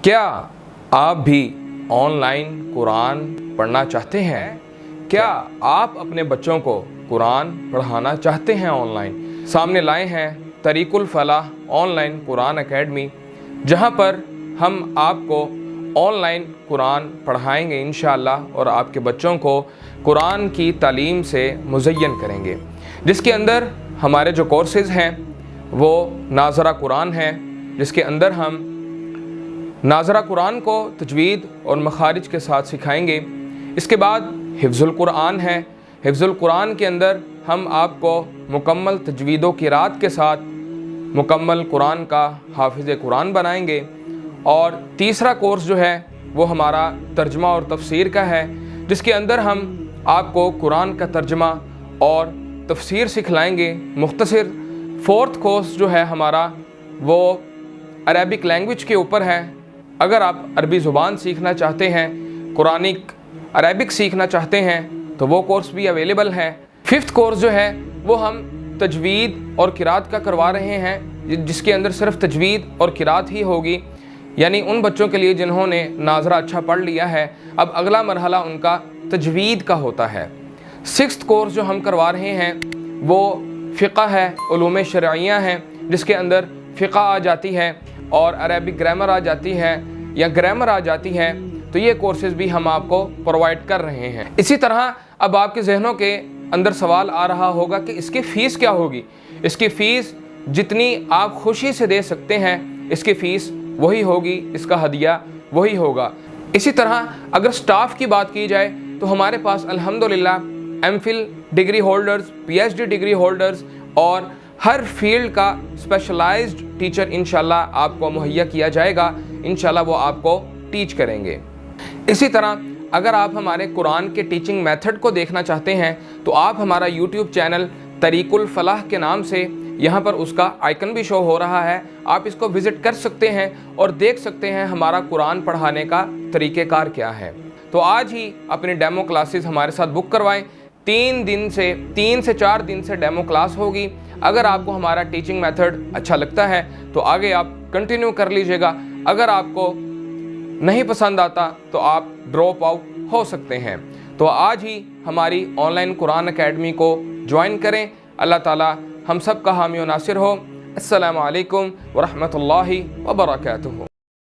کیا آپ بھی آن لائن قرآن پڑھنا چاہتے ہیں؟ کیا آپ اپنے بچوں کو قرآن پڑھانا چاہتے ہیں آن لائن؟ سامنے لائے ہیں طریق الفلاح آن لائن قرآن اکیڈمی، جہاں پر ہم آپ کو آن لائن قرآن پڑھائیں گے انشاءاللہ، اور آپ کے بچوں کو قرآن کی تعلیم سے مزین کریں گے، جس کے اندر ہمارے جو کورسز ہیں وہ ناظرہ قرآن ہے، جس کے اندر ہم ناظرہ قرآن کو تجوید اور مخارج کے ساتھ سکھائیں گے۔ اس کے بعد حفظ القرآن ہے۔ حفظ القرآن کے اندر ہم آپ کو مکمل تجوید و قرات کے ساتھ مکمل قرآن کا حافظ قرآن بنائیں گے۔ اور تیسرا کورس جو ہے وہ ہمارا ترجمہ اور تفسیر کا ہے، جس کے اندر ہم آپ کو قرآن کا ترجمہ اور تفسیر سکھلائیں گے مختصر۔ فورتھ کورس جو ہے ہمارا وہ عربک لینگویج کے اوپر ہے۔ اگر آپ عربی زبان سیکھنا چاہتے ہیں، قرآنک عربک سیکھنا چاہتے ہیں تو وہ کورس بھی اویلیبل ہے۔ ففتھ کورس جو ہے وہ ہم تجوید اور قرات کا کروا رہے ہیں، جس کے اندر صرف تجوید اور قرات ہی ہوگی، یعنی ان بچوں کے لیے جنہوں نے ناظرہ اچھا پڑھ لیا ہے، اب اگلا مرحلہ ان کا تجوید کا ہوتا ہے۔ سکستھ کورس جو ہم کروا رہے ہیں وہ فقہ ہے، علوم شرعیہ ہیں، جس کے اندر فقہ آ جاتی ہے اور عربک گرامر آ جاتی ہے یا گرامر آ جاتی ہے، تو یہ کورسز بھی ہم آپ کو پرووائڈ کر رہے ہیں۔ اسی طرح اب آپ کے ذہنوں کے اندر سوال آ رہا ہوگا کہ اس کی فیس کیا ہوگی؟ اس کی فیس جتنی آپ خوشی سے دے سکتے ہیں، اس کی فیس وہی ہوگی، اس کا ہدیہ وہی ہوگا۔ اسی طرح اگر سٹاف کی بات کی جائے تو ہمارے پاس الحمدللہ M Phil degree holders, P H D degree holders اور ہر فیلڈ کا اسپیشلائزڈ ٹیچر انشاءاللہ آپ کو مہیا کیا جائے گا۔ انشاءاللہ وہ آپ کو ٹیچ کریں گے۔ اسی طرح اگر آپ ہمارے قرآن کے ٹیچنگ میتھڈ کو دیکھنا چاہتے ہیں تو آپ ہمارا یوٹیوب چینل طریق الفلاح کے نام سے، یہاں پر اس کا آئیکن بھی شو ہو رہا ہے، آپ اس کو وزٹ کر سکتے ہیں اور دیکھ سکتے ہیں ہمارا قرآن پڑھانے کا طریقہ کار کیا ہے۔ تو آج ہی اپنی ڈیمو کلاسز ہمارے ساتھ بک کروائیں۔ 3 سے 4 دن سے ڈیمو کلاس ہوگی۔ اگر آپ کو ہمارا ٹیچنگ میتھڈ اچھا لگتا ہے تو آگے آپ کنٹینیو کر لیجئے گا، اگر آپ کو نہیں پسند آتا تو آپ ڈراپ آؤٹ ہو سکتے ہیں۔ تو آج ہی ہماری آن لائن قرآن اکیڈمی کو جوائن کریں۔ اللہ تعالی ہم سب کا حامی و ناصر ہو۔ السلام علیکم ورحمۃ اللہ وبرکاتہ۔